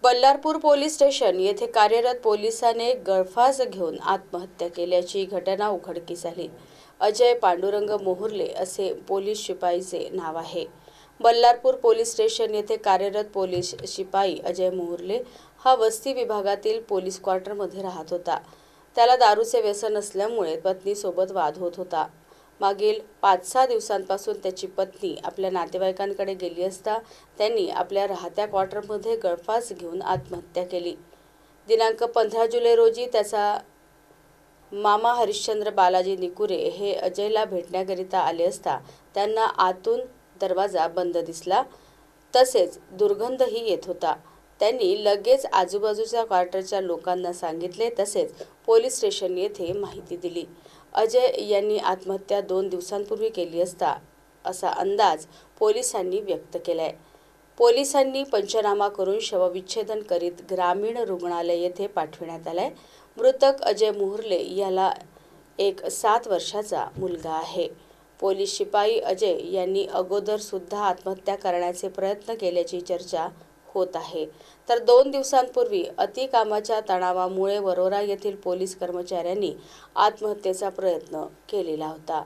Ballarpur police station येथे कार्यरत पोलिसाने गळफास घेऊन आत्महत्या केल्याची घटना उघडकीस आली। अजय पांडुरंग मोहुर्ले असे पोलीस शिपाईचे नाव आहे। बल्लारपूर पोलीस स्टेशन येथे कार्यरत पोलीस शिपाई अजय मोहुर्ले हा वस्ती विभागातील पोलीस क्वार्टरमध्ये राहत होता। त्याला दारूचे व्यसन असल्यामुळे पत्नीसोबत वाद होत होता। मागील 5-6 दिवसांपासून त्याची पत्नी आपल्या नातेवाईकांकडे गेली असता त्यांनी आपल्या राहत्या क्वार्टरमध्ये गळफास घेऊन आत्महत्या केली। दिनांक 15 जुलै रोजी त्याचा मामा हरिश्चंद्र बालाजी निकुरे हे अजयला भेटण्याकरिता आले असता त्यांना आतून दरवाजा बंद दिसला, तसेच दुर्गंधही येत होता। त्यांनी लगेच आजूबाजूच्या क्वार्टरच्या लोकांना सांगितले, तसेच पोलीस स्टेशन येथे माहिती दिली। अजय यांनी आत्महत्या 2 दिवसांपूर्वी केली असता असा अंदाज पोलिसांनी व्यक्त केलाय। पोलिसांनी पंचनामा करून शवविच्छेदन करीत ग्रामीण रुग्णालय येथे पाठविण्यात आले। मृतक अजय मोहुर्ले याला एक 7 वर्षाचा मुलगा आहे। पोलीस शिपाई अजय यांनी अगोदर सुद्धा आत्महत्या करण्याचे प्रयत्न केल्याची चर्चा होत आहे। तर 2 दिवसांपूर्वी अतिकामाच्या तणावामुळे वरोरा येथील पोलीस कर्मचाऱ्यांनी आत्महत्येचा प्रयत्न केलेला होता।